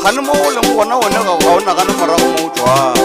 gane mo o leng gona one ga o nagane morago mo o tswang.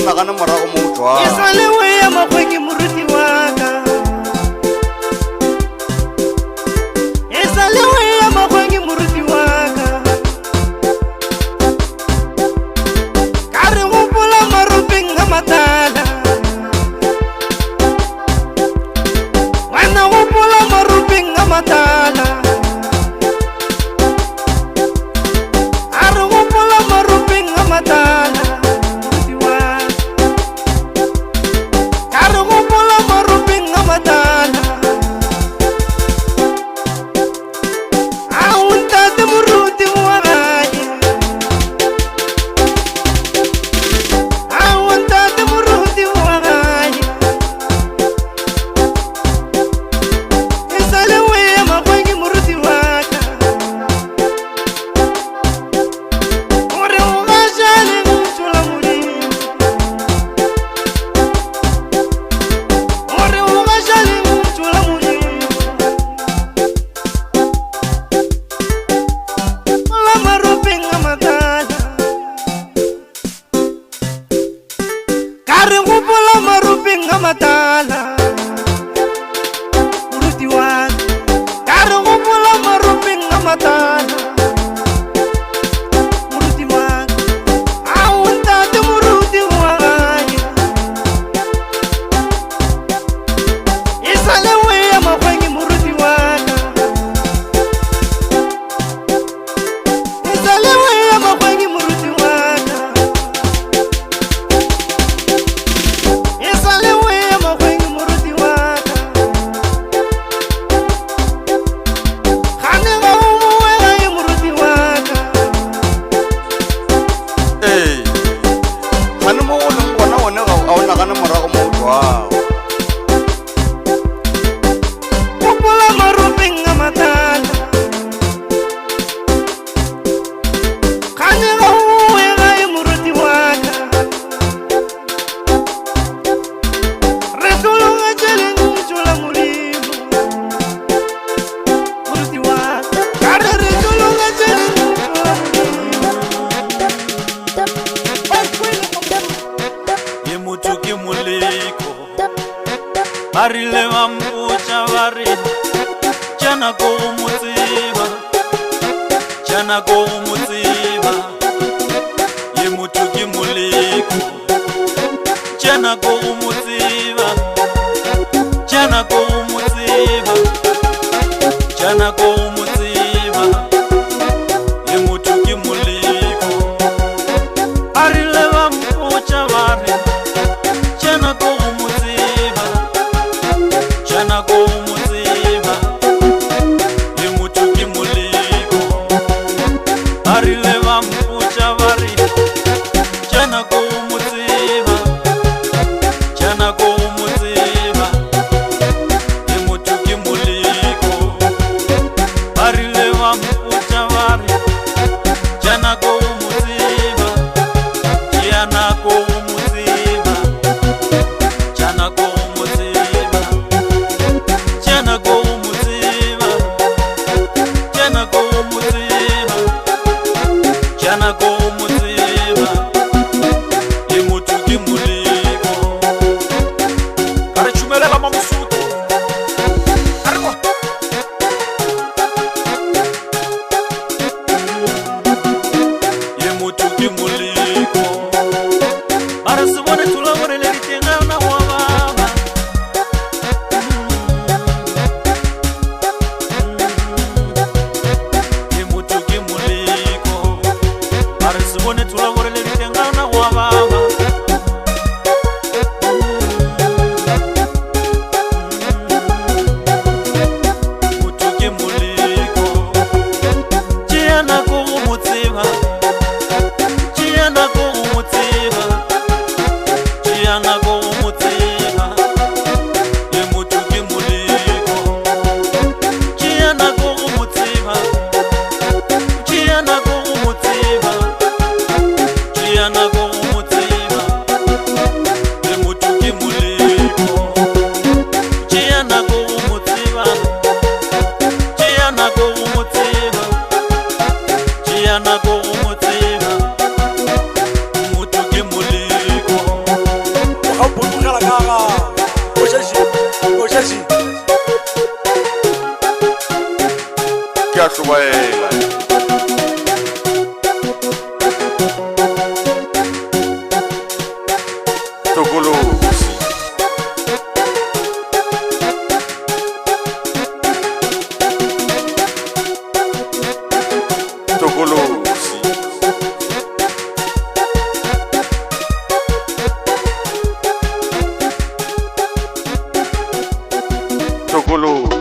Nagana morago mo o tswang. E sale we ya makgweng moruti wa ka. E sale we ya makgweng moruti wa ka. Ka re gopola maropeng a matala. Wena gopola maropeng a matala. A re gopola maropeng a matala. Matala muruti wa ka re gopola maropeng a matala muruti wa a o ntate muruti wa gae e sale we ya makgweng muruti wa ka e sale we ya makgweng muruti wa ka e sale we nagana morago mo o tswang. Gopola maropeng a matala. Kgane ga o boe gae moruti wa ka. Re tlolonga tšheleng o tšola molemo moruti wa ka. Ka re tlolonga tšheleng o tšola molemo. Ye motho ke moleko ba rile ba mpotša ba re tšana ko go mo tseba, tšana ko go mo tseba. Ye motho ke moleko tšana ko go mo tseba, tšana ko go mo tseba, tšana ko go mo tseba. Ye motho ke moleko ba rile ba mpotša ba re tšana ko go mo tseba, tšana ko go mo tseba. Ye motho ke moleko ba rile ba mpotša ba re tšana ko go mo tseba, tšana ko go mo tseba. Ye motho ke moleko ba rile ba mpotša ba re tšana ko go mo tseba, ya nako go mo tseba motho ke Moliko o ga botogela ka ga o shashi ke a hlobaela tokolosi tokolosi tokolosi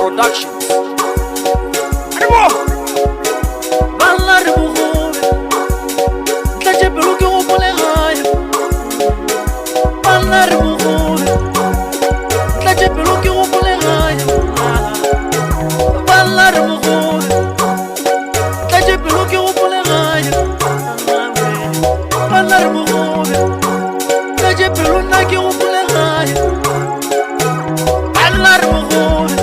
Productions. Balla re bogobe tlatše pelo ke gopole gae Balla re bogobe tlatše pelo ke gopole gae Balla re bogobe tlatše pelo ke gopole gae Balla re bogobe tlatše pelo nna ke gopole gae Balla re bogobe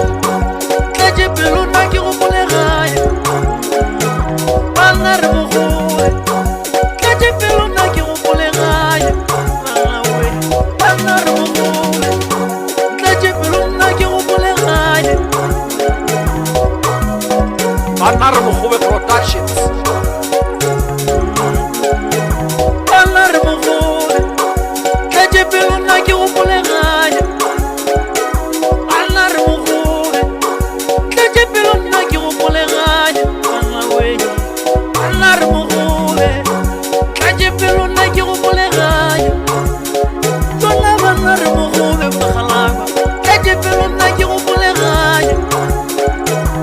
tlatše pelo nna ke gopole gae Balla re bogobe tlatše pelo nna ke gopole gae Balla re bogobe tlatše pelo nna ke gopole gae Banna re bogobe Productions. Balla re bogobe tlatše pelo nna ke gopole gae Balla re bogobe tlatše pelo nna ke gopole gae Balla re bogobe tlatše pelo nna ke gopole gae Tlola balla re bogobe bagalaba tlatše pelo nna ke gopole gae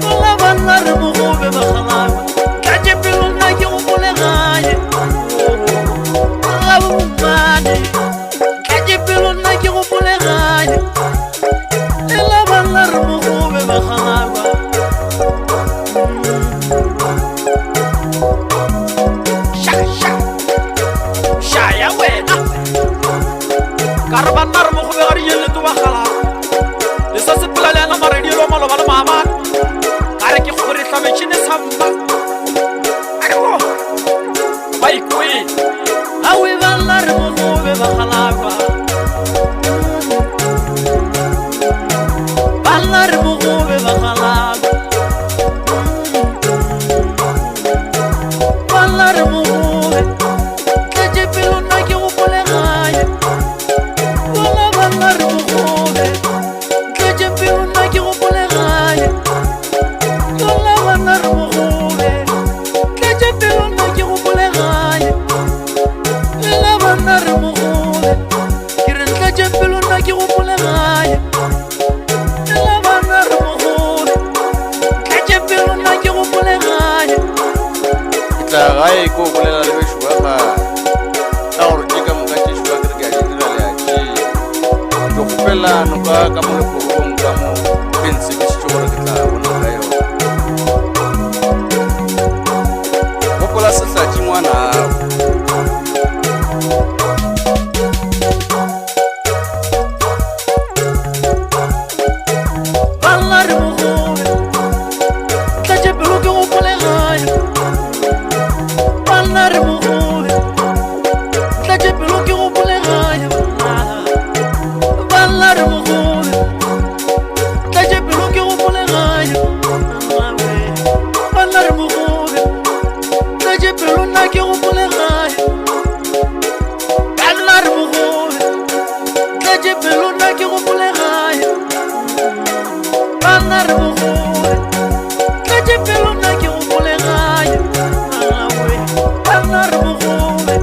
Tlola balla re bogobe bagalaba tlatše pelo nna ke gopole gae Gabumane tlatše pelo nna ke gopole gae Ela balla re bogobe bagalaba Shaya wena. Ka re banna re bogobe ga dijele to bagala. Le sa sepela le ana maredi lo maloba le mama. Ka re ke gore tlametšhine samba. Ayo. Ba ikwe. Awe balla re bogobe bagalaba Balla re bogobe bagalaba Balla re bogobe tlatše pelo nna ke gopole gae Tlola balla re bogobe tlatše pelo nna ke gopole gae Tlola balla re bogobe tlatše pelo nna ke gopole gae Ela balla re bogobe ke re tlatše pelo nna ke gopole gae Ela balla re bogobe tlatše pelo nna ke gopole gae Ke tla gae ko o bolela le bešo ba gae ka gore ke ka moka tšešo ba kere ke a di dira le a tšea ke kgopela noka ka mo leporong ka mo ke ntsebišitše gore ke tla bona ka yona gopola sehlatši ngwanao Balla re bogobe tlatše pelo ke gopole gae Balla re bogobe tlatše pelo ke gopole gae Balla re bogobe tlatše pelo ke gopole gae Balla re bogobe tlatše pelo nna ke gopole gae Balla re bogobe tlatše pelo nna ke gopole gae Balla re bogobe tlatše pelo nna ke gopole gae Balla re bogobe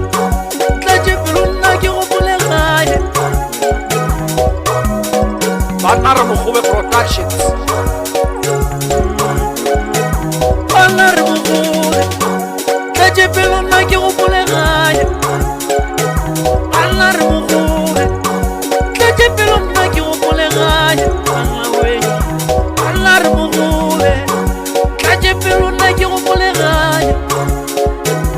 tlatše pelo nna ke gopole gae Banna re bogobe Productions. Balla re bogobe tlatše pelo nna ke gopole gae Balla re bogobe tlatše pelo nna ke gopole gae Balla re bogobe tlatše pelo nna ke gopole gae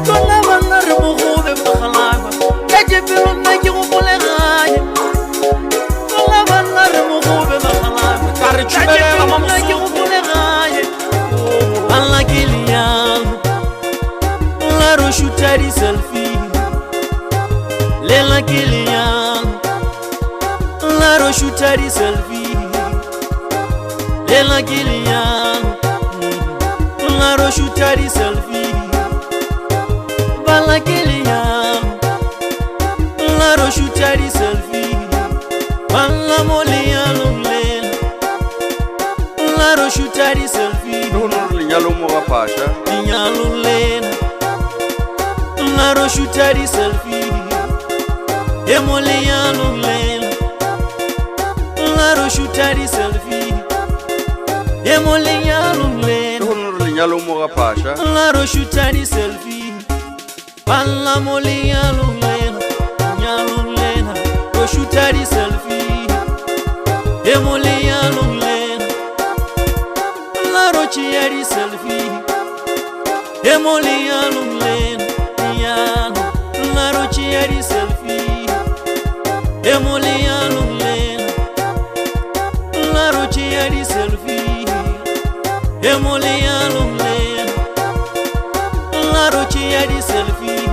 Tlola balla re bogobe bagalaba tlatše pelo nna ke gopole gae Tlola balla re bogobe bagalaba Ka re tlatše tšhumelela pelo nna ke mamosuku. gopole gae Balla ke liang La ro shoota di selfie Lela ke liang La ro shoota di selfie Lela ke liang La ro shoota di selfie Balla ke liang La ro shoota di selfie Balla mo liang lela La ro shoota di selfie le gone re lenyalo mo ga phaša Dinyalo lena La ro shoota di selfie E mo lenyalo lena La ro shoota di selfie e mo lenyalong le lena go nna re lenyalong mo ga phasha la ro shoota di-selfie balla mo lenyalong lena ro shoota di-selfie e mo lenyalong lena la ro tšea di-selfie e mo lenyalong lena la ro tšea di-selfie e mo lenyalong lena la ro tšea di-selfie e mo lenyalong lena la ro tšea di-selfie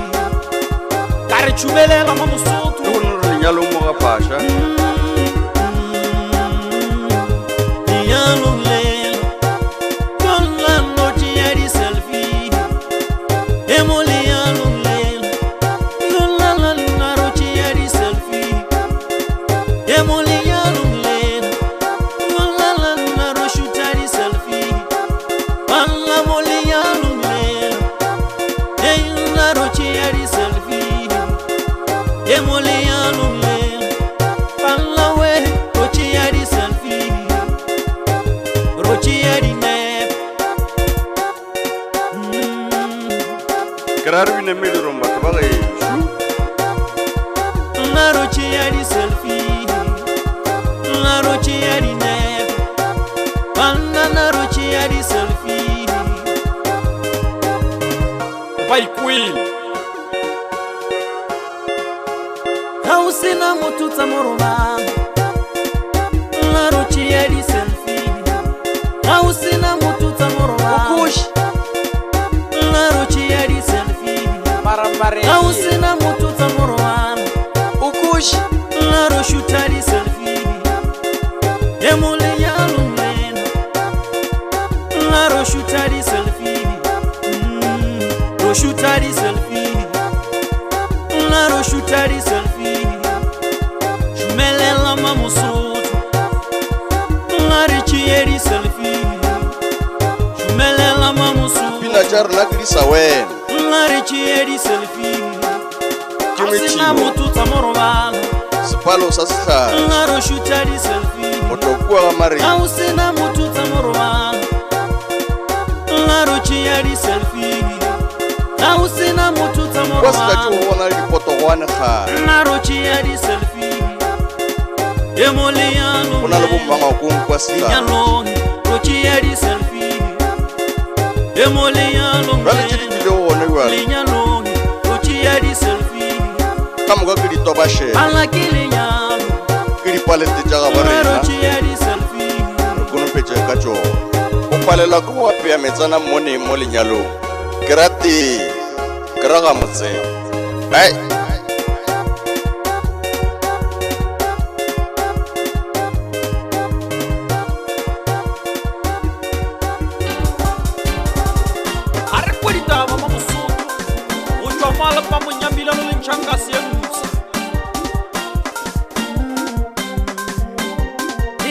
ka re tšhubelela mo mosotho le go nna re lenyalong mo ga phasha lenyalong lena yolla no tšea di-selfie e mo lenyalong lena yolla la ro tšea di-selfie e mo lenyalong lena yolla la ro shoota di-selfie balla mo lenyalong lena la ro tšea di-selfie e mo lenyalong lena balla we ro tšea di-selfie ro tšea dinepe ke ra re bine medirong batho ba gešo la ro tšea di-selfie la ro tšea dinepe banna la ro tšea di-selfie ba ikwele ga o sena motho tsa morobalo la ro tšea di-selfie ga o sena motho tsa morobalo kuši la ro tšea di-selfie marambare ga o sena motho tsa morobalo o kuši la ro shoota di-selfie e mo lenyalong lena la ro shoota di-selfie ro shoota di-selfie la ro shoota di-selfie šumelela ma mosotho la re tšee di-selfie šumelela ma mosotho pina tša rena ke di sa wena la re tšee di-selfie Ke ga sena metšhino. motho tsa morobalo sepalo sa setlhare la ro shoota di-selfie go tlo kua ga mareng ga o sena motho tsa morobalo la ro tšea di-selfie ga o sena motho tsa kwa se ka tšo morobalo go bona le dipotogwane gare la ro tšea di-selfie e mo lenyalong go na le bommangakong kwa setlhare lenyalong ro tšea di-selfie e mo lenyalong jale tše di tlile go gone jale lenyalong ro tšea di-selfie ka moka ke ditobašela ala ke lenyalo ke dipalete tša ga ba la ro rena tšea di-selfie re konopetše ka tšone go palela ke go apea metsana mmoneng mo lenyalong ke rateng ke raga motseng ai ga re kwe ditaba mo mosotho go tšwa mo alepa monyamilano le ntšhanka se ntse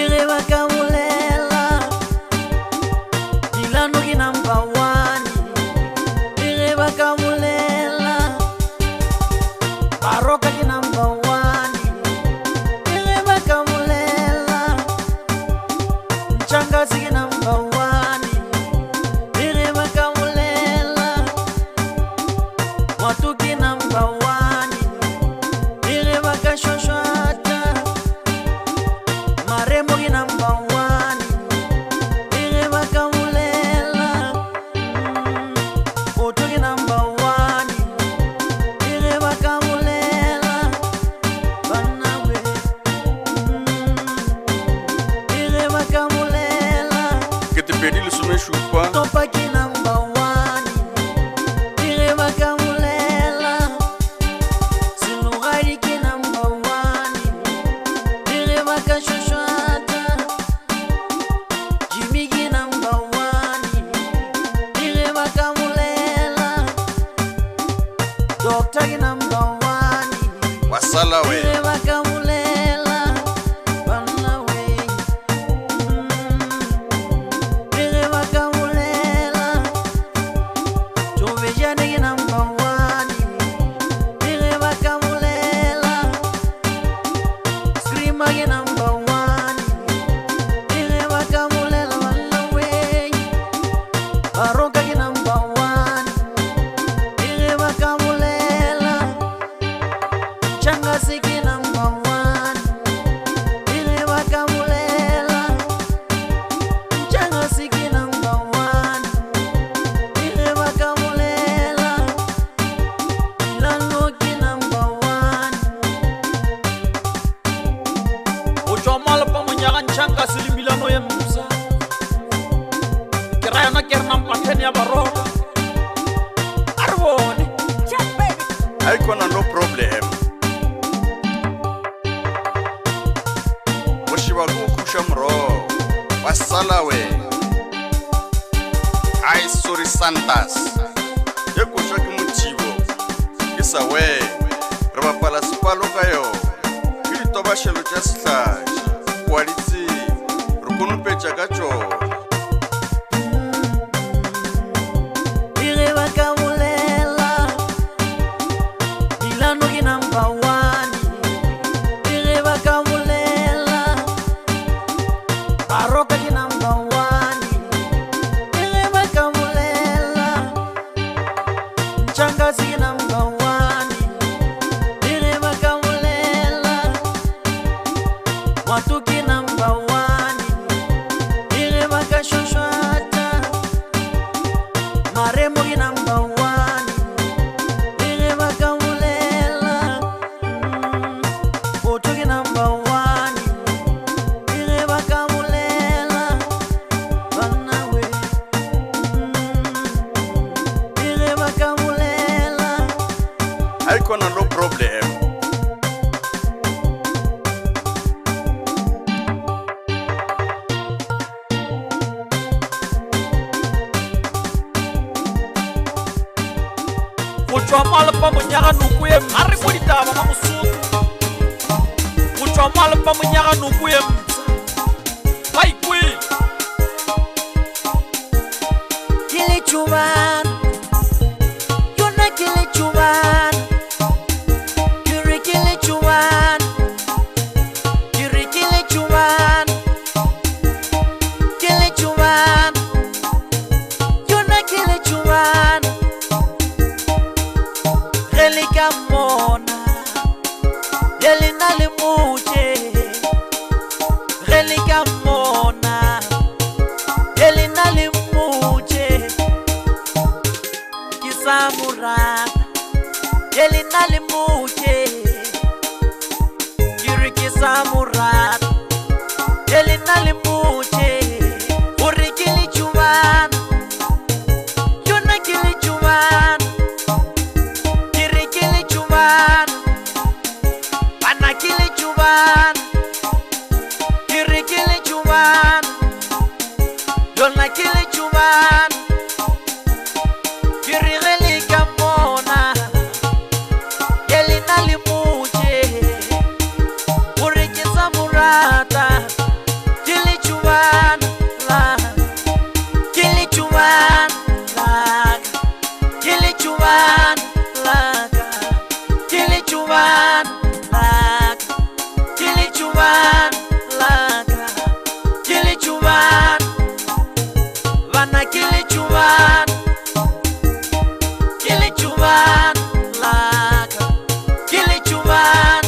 Ire ba ka bolela Dilano ke number 1 Ire ba ka bolela Baroka ke number 1 Ire ba ka bolela Ntšhankasi ke number 1 Ire ba ka bolela Watu ke number 1 haikona no problem. Moshiba ku khusha mro wasalawe ai sorry santas ye kusha ke motivo ke sa we re bapala sepalo ka yo ke ditobashelo tša sehlaši kwaditse re konopetša ka tšona. Haikona no problem. Kutwa malapa munyaga nukuye mari kwa ditaba ma musuku. Kutwa malapa munyaga nukuye baikwi. Kile chuman, yona kile chuman. Kiri kile chuman, kiri kile chuman. Kile chuman, yona kile chuman. Relika mona, yelina limuche. Relika mona, yelina limuche. Kisamurata, yelina limuche. Kiri kisamurata, yelina limuche. Uri kili chuman, yona kili chuman. Kiri kili chuman, ana kili chuman. Kiri kili chuman, yona kili chuman. Kiri relika mona, yelina limuche. Uri kisamurata, kili chuman la, kili chuman la, kili chuman la, kili chuman la, kili chuman la, kili chuman, vana kili chuman. Kili chuman laka, kili chuman.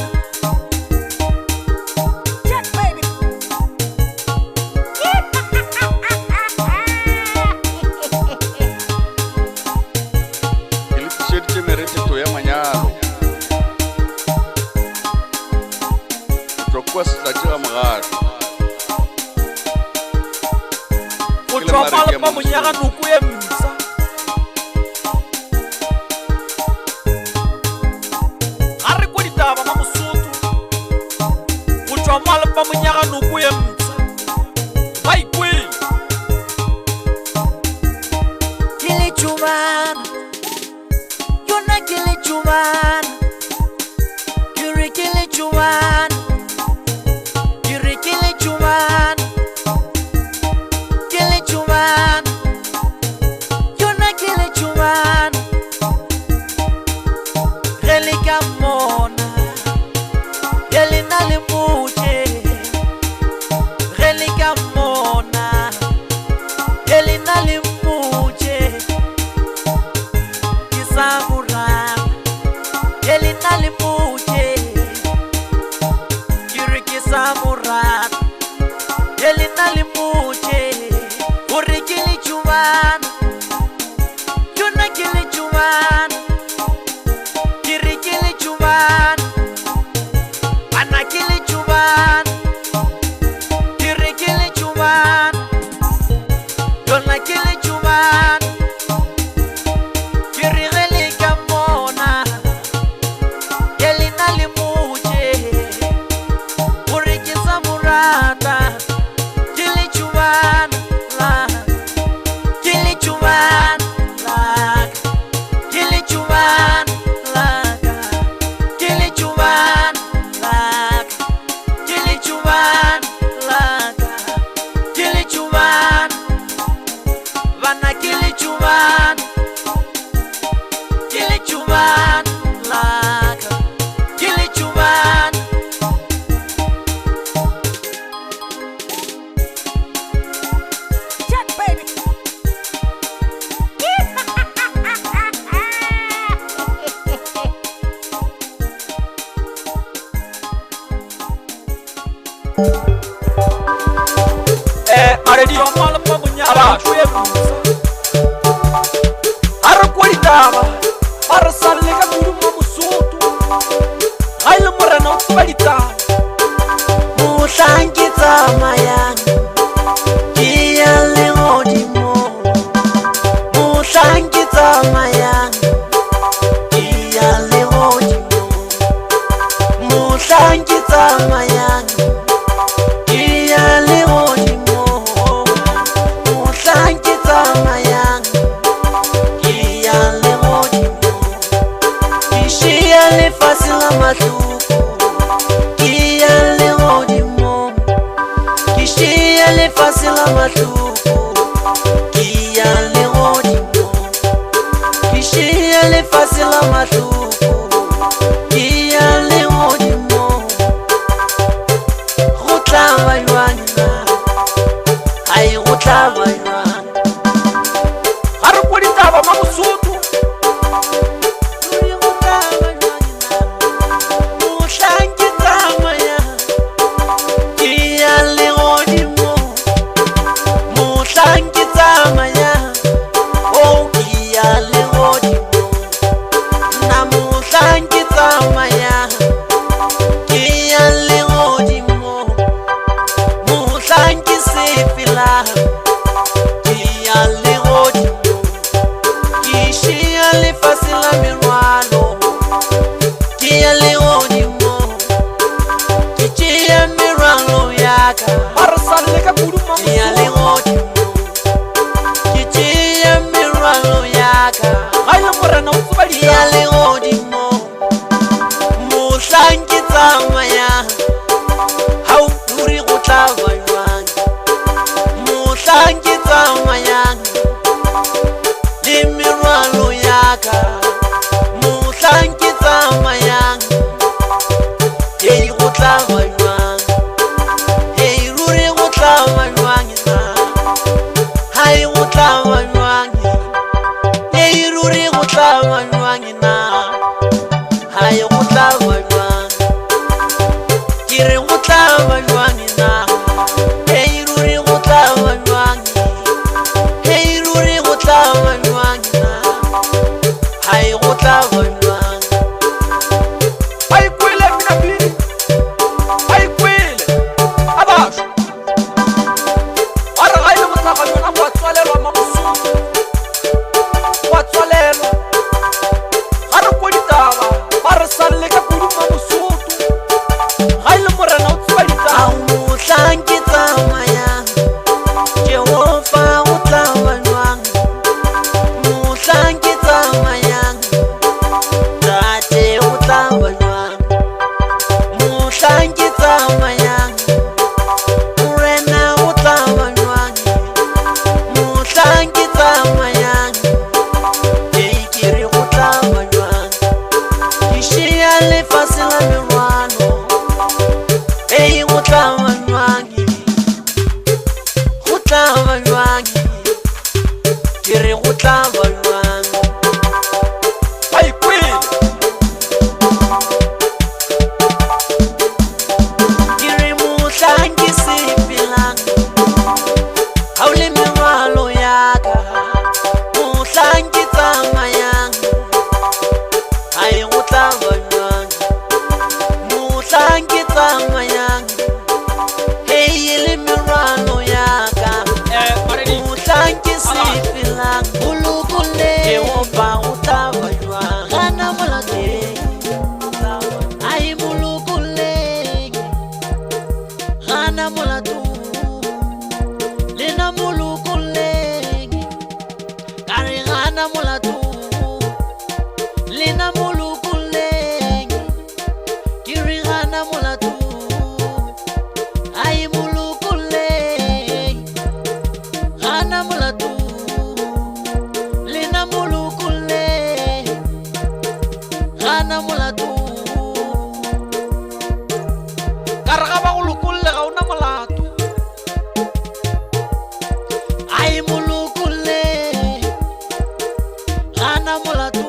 Check baby. Ili t-shirt merete to ya manyalo. Tokwa sitlatira magato. Kutwa malapa munyaga nukuye msa. Gare kwa ditaba ma musuku. Kutwa malapa munyaga nukuye msa. Baikwi. Kili chuman, yona kili chuman. Kiri kili chuman, kiri kili chuman. Kili chuman, yona kili chuman. Relika mona, yelina limuche. Relika mona, yelina limuche. Kisamurata, yelina limuche. Kiri kisamurata, yelina limuche. Uri kili chuman, yona kili chuman. Kiri kili chuman, ana kili chuman. Kiri kili chuman, yona kili chuman. Kiri relika mona, chuban laka kili chuban Check, baby. Maredi omala pa munyala kuye musa arakwalitaba arasaleka kuluma musutu haile morena utsibalitaba muhlangi tsamayang kia le godimo muhlangi tsamayang kia le godimo muhlangi tsamayang kia le godimo muhlangi tsamayang kia le godimo kishia lefase la mahluko kia le godimo kishia lefase la mahluko kia le godimo kishia lefase la mahluko kia le godimo go tla ba jwana ai go tla ba jwana arakwalitaba ma musutu go tla ba jwana muhlangi tsamaya kia le godimo muhlangi tsamaya o kia le godimo na muhlangi tsamaya kia le godimo muhlangi sepela kia le godimo kishia lefase la merwalo kia le godimo kichia merwalo yaka arasaleka kuluma kia le godimo kichia merwalo yaka haile morena kia utsibalitaba le godimo muhlangi tsamaya hau duri go tla ba jwang muhlangi tsamayang le merwalo yaka muhlangi tsamayang ei go tla ba jwang ei ruri go tla ba jwang na hai go tla ba jwang ei ruri go tla ba jwang na hai go tla ba jwang ke re go tla ba jwang na ei ruri go tla ba jwang ei ruri go tla ba jwang na hai go tla ba jwang ayikwile mina bili ayikwile abasho ara haile motlaga yona watswalelwa ma musutu watswalelwa arakwalitaba arasaleka kuluma musutu haile morena utsibalitaba muhlangi tsamaya jehova go tla ba jwang muhlangi tsamaya tate go tla ba jwang muhlangi tsamaya morena go tla ba jwang muhlangi tsamaya ei ke re go tla ba jwang kishia lefase la merwalo ei go tla ba jwang go tla ba jwang ke re go tla ba jwang ayikwile ke re muhlangi sepelang ga o le merwalo yaka muhlangi tsamayang ai go tla ba jwang muhlangi tsamayang hei e le merwalo yaka maredi muhlangi sepelang bolokole jehova go tla ba jwang gana molato ai bolokole gana molato lena molokole ka re gana molato lena molokole ke re gana molato ai molokole gana molato lena molokole gana molato ka re ga ba go lokolle ga ona molato ai molokolle gana molato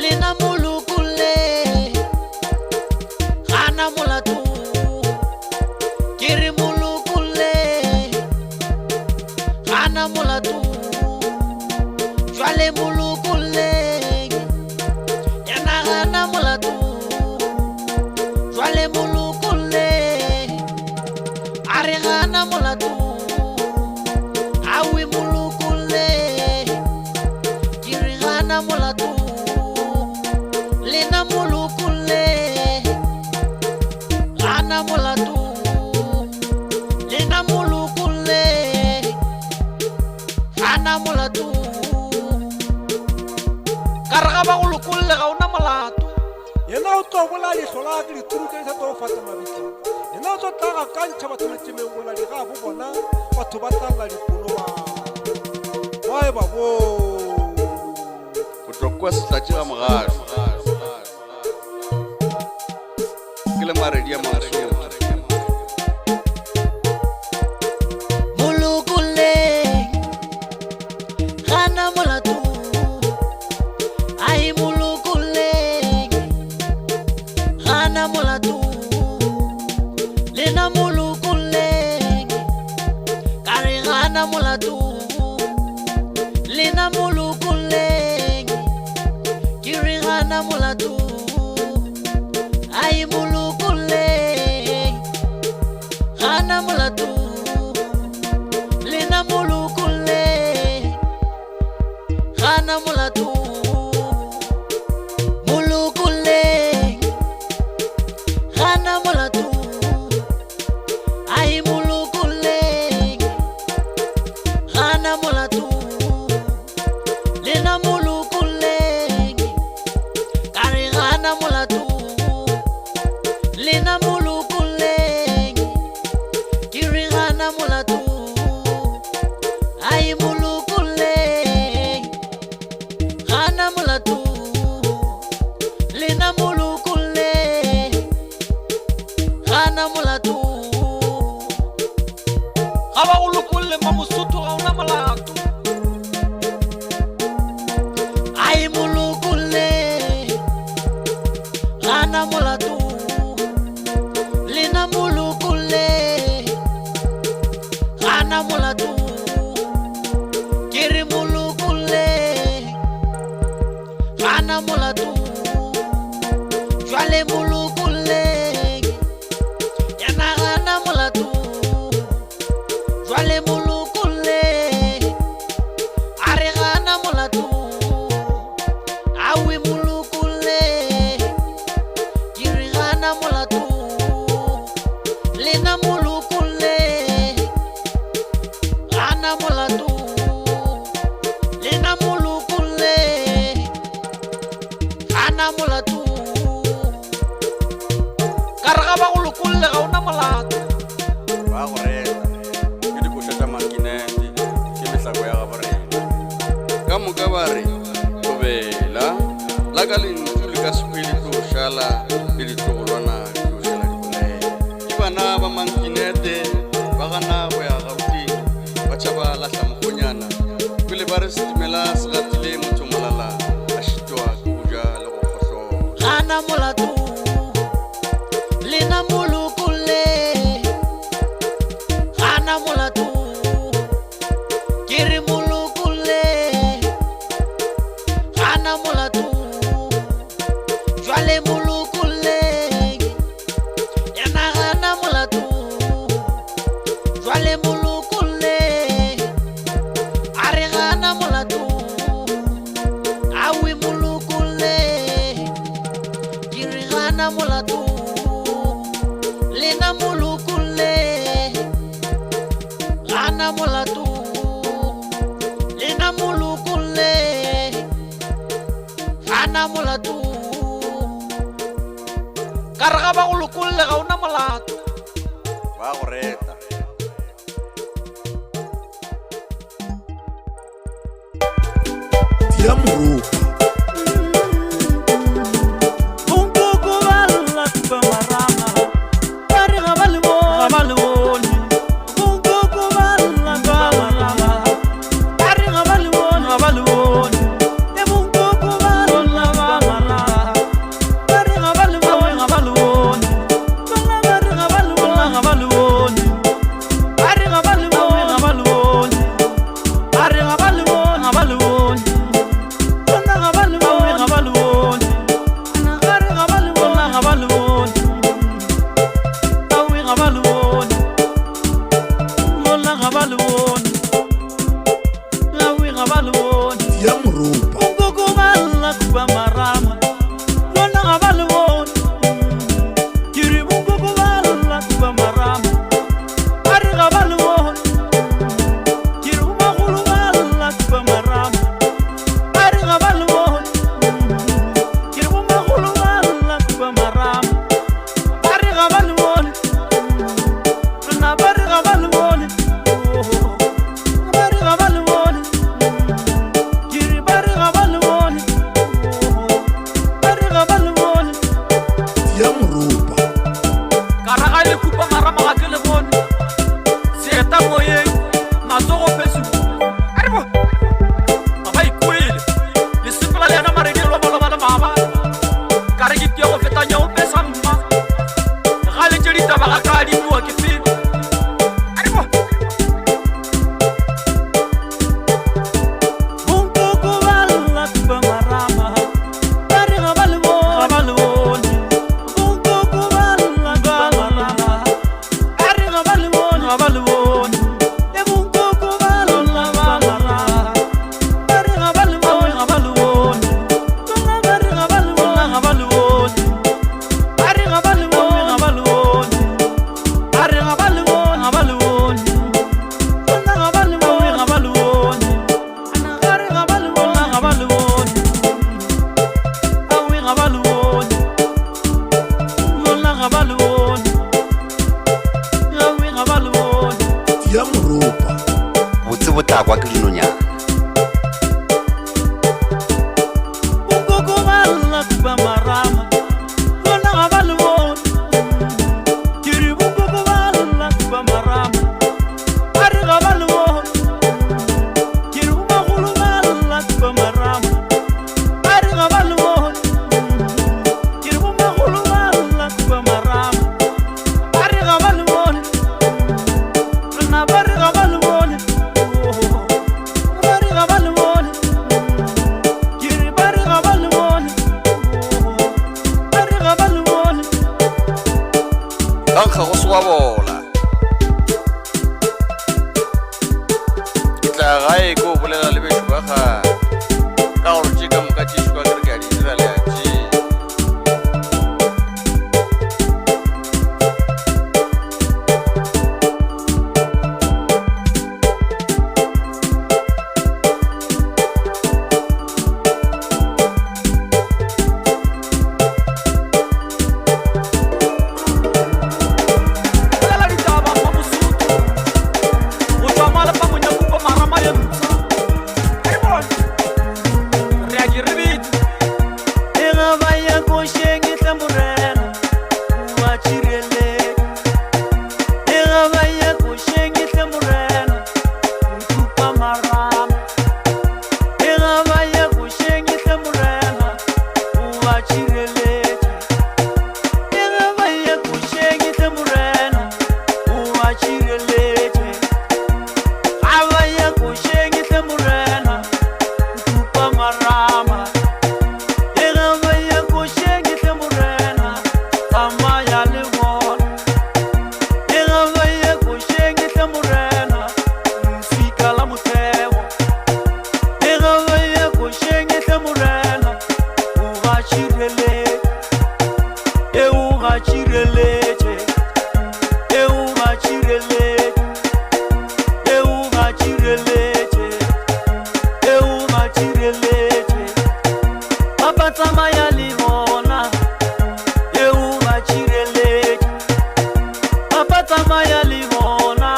lena molokolle gana molato ke re molokolle gana molato jwale molokolle yana gana molato jwale molokolle a re gana molato awi molokolle ke re gana molato lena molokolle gana molato lena molokolle gana molato ka re ga ba go lokolle ga ona molato yena o tlo bola dihlola ke dituru tse sa tlo fata mabitla yena o tlo tla ga kantšha batho le tsemeng bola di ga bo bona batho ba tlalla dipono ba e ba bo o tlo kwa setlatše ga mogašo ke le maredi a maso molokolle gana molato ai molokolle gana molato lena molokolle ka re gana molato lena molokolle ke re gana molato ai molokolle gana molato lena molokolle gana molato molokolle gana molato ai molokolle gana molato lena molokolle ka re gana molato lena molokolle ke re gana molato ai molokolle gana molato lena molokolle gana molato ga ba go lokolle ma mosotho ga ona molato ai molokolle gana molato lena molokolle gana molato ke re molokolle gana molato jwale molokolle yana gana molato jwale molokolle a re gana molato awi molokolle ke re gana molato lena molokolle gana molato lena molokolle gana molato ka re ga ba go lokolle ga ona molato ba go reta ke dikoša tša makinete ke mehlako ya gaborena ka moka ba re tobela la ka lentšu le ka sekwele tlo šala le ditlogolwana di tlo šala dibolele ke bana ba mankinete ba gana go ya gauteng ba tšhaba lahla mokgonyana pele ba re setimela se gatile motho molala a šitwa ke go ja le go kgohlola gana molato lena molokolle gana molato ke re molokolle gana molato jwale molokolle yana gana molato jwale molokolle a re gana molato awi molokolle ke re gana molato lena molokolle gana molato lena molokolle gana molato ka re ga ba go lokolle ga ona molato ba go reta ya morupa ya ke rebite e ga ba ya košeng e tle morena o a tšhirele e ga ba ya košeng e tle morena o thupa marama e ga ba ya košeng e tle morena o a tšhireletse e ga ba ya košeng e tle morena o a tšhireletse ga ba ya košeng e tle morena o thupa marama e ga ba ya košeng e tle morena tsamaya le bona e ga ba ya košeng e tle morena mfika la motheo e ga ba ya košeng e tle morena o ga tšhireletse e o ga tšhireletse e o ga tšhireletse e o ga tšhireletse e o ga tšhireletse papa tsamaya le bona e o ga tšhireletse papa tsamaya le bona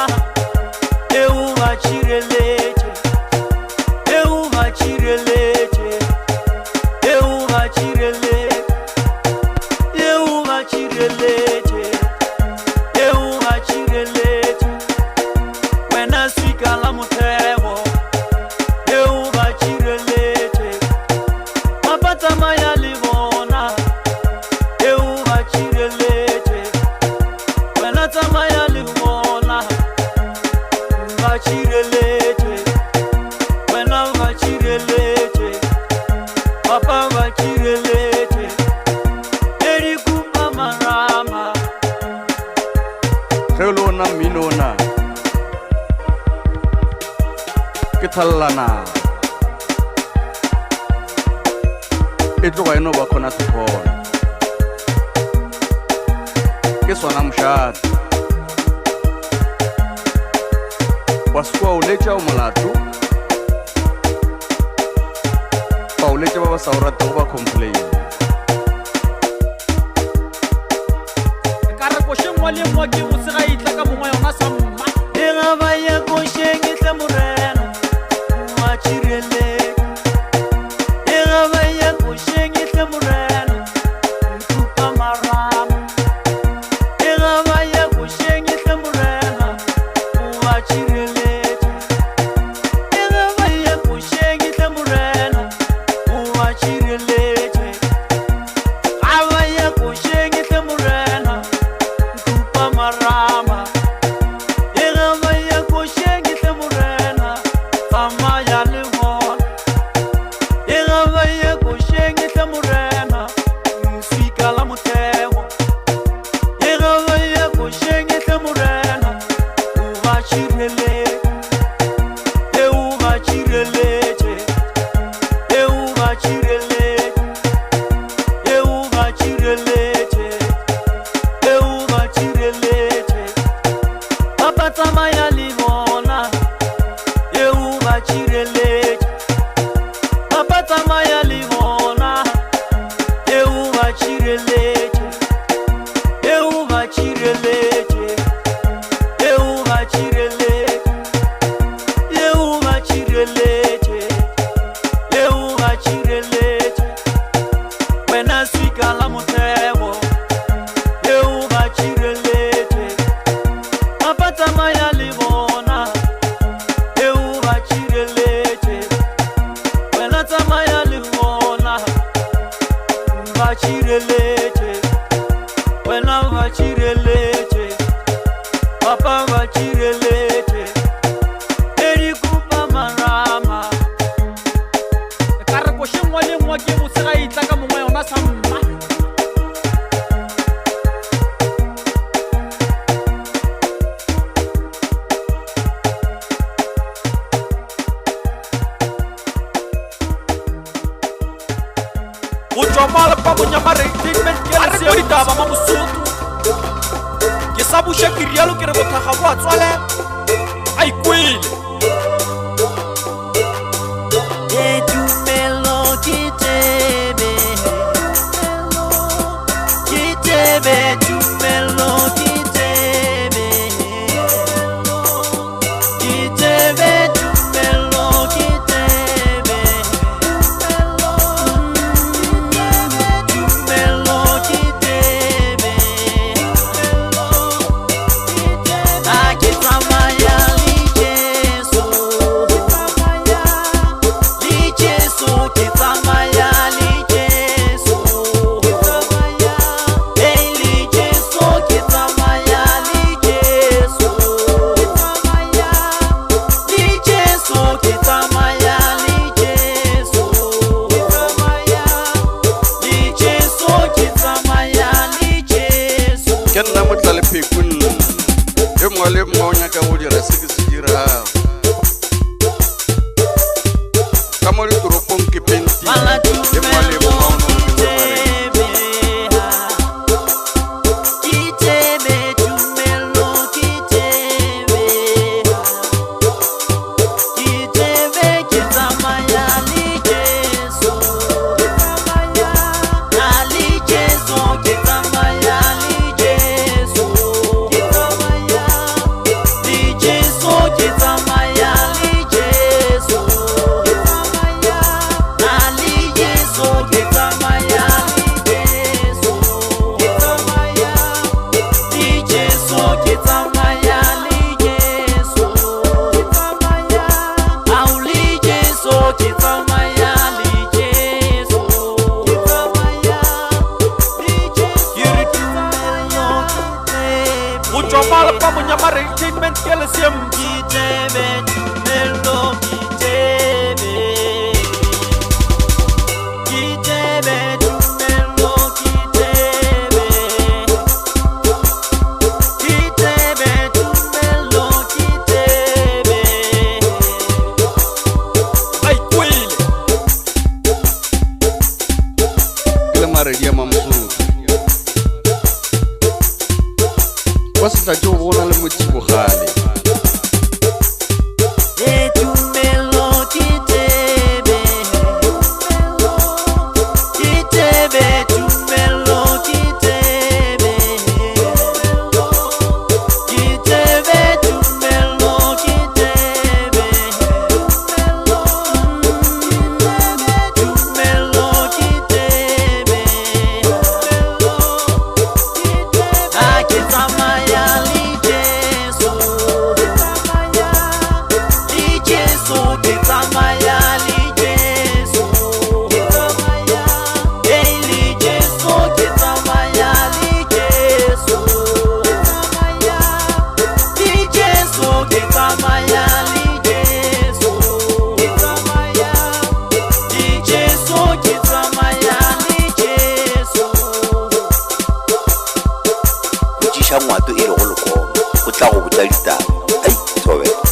e o ga tšhireletse e o ga tšhireletse e o ga tšhireletse e o ga tšhireletse e o ga tšhireletse wena swika la motheo e o ga tšhireletse papa tsamaya le bona e o ga tšhireletse wena tsamaya le bona o ga tšhireletse wena o ga tšhireletse papa o ga tšhireletse e di kupa marama ge o le ona mmino ona ke thalelana e tloga eno ba kgona sekgona ke swana mošate wa sekwa o letša o molato ba o letša ba ba sa o ratego ba complain ka re košeng wa le ngwa ke botse ga itla ka mongwe yona sa mma e ga ba ya košeng e tle morena o a tšhireletse e ga ba ya košeng e tle morena o thupa marama e ga ba ya košeng e tle morena o a tšhireletse e ga ba ya košeng e tle morena o a tšhireletse ga ba ya košeng e tle morena o thupa marama e ga ba ya košeng e tle morena tsamaya le bona e ga ba ya košeng e tle morena mfika la motheo e ga ba ya košeng e tle morena o ga tšhireletse e o ga tšhireletse e o ga tšhireletse e o ga tšhireletse e o ga tšhireletse papa tsamaya le bona e o ga tšhireletse papa tsamaya le bona e o ga tšhireletse e o ga tšhireletse e o ga tšhireletse e o ga tšhireletse e o ga tšhireletse wena swika la motheo e o ga tšhireletse papa tsamaya le bona e o ga tšhireletse wena tsamaya le bona o ga tšhireletse wena o ga tšhireletse papa o ga tšhireletse e di kupa marama ka re košeng wa le ngwa ke botse ga itla ka mongwe yona sa mma go tswa mala pa bonyamareng treatment ke le seo ditaba ma mosotho ke sa buša ke rialo ke re bothaga bo a tswale a ikwele Tumelo kitebe ke nna Motlalepheko e mongwe le mongwe o nyaka go dira se ke se dirago ka mo ditoropong ke penti e mongwe le mongwe o kwa se tla tšeo bona le motsibogale ngwato e le go lekoma go tla go botsa ditaba ai thobe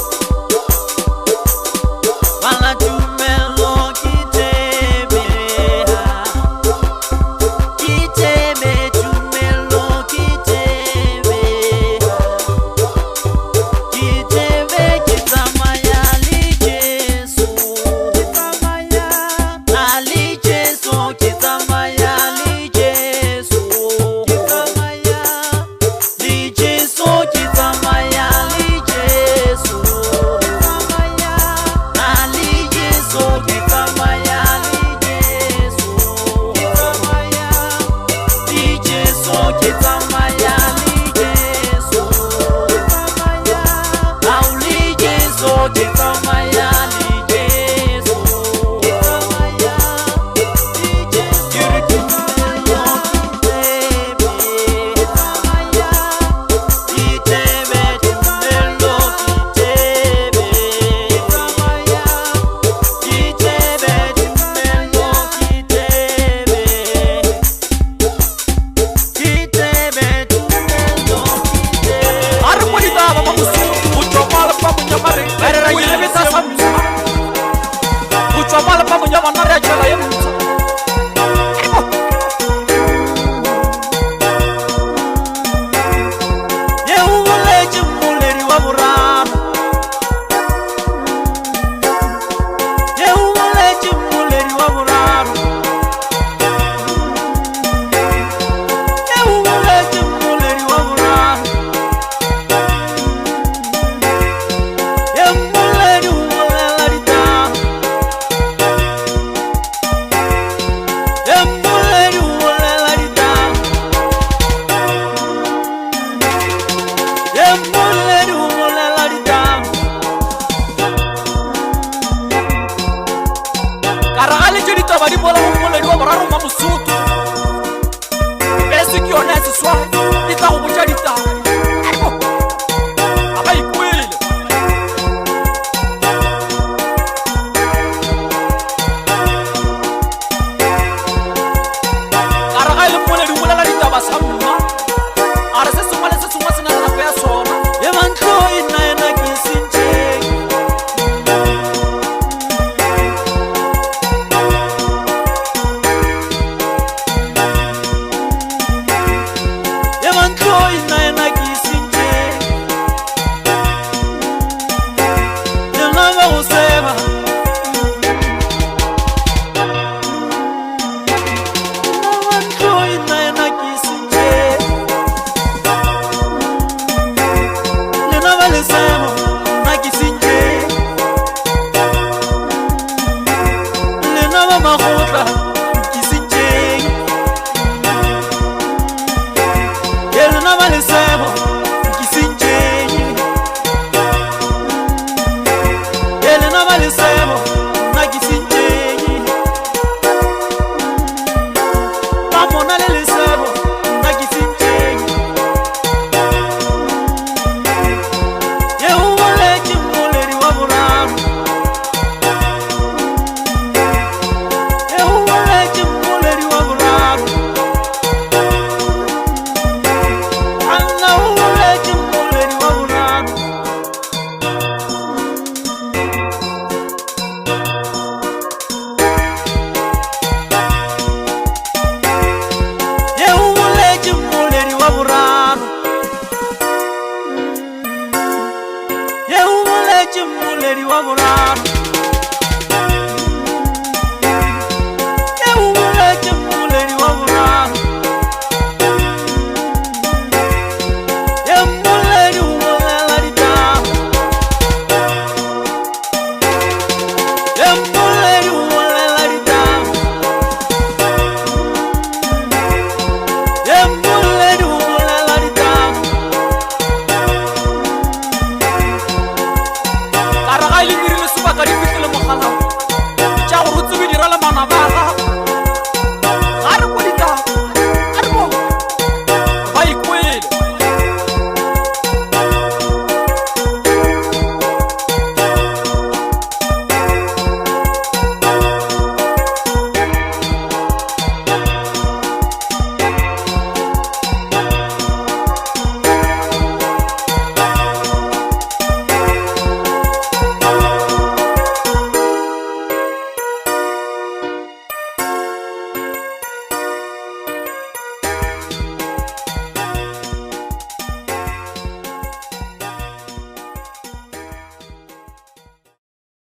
Sama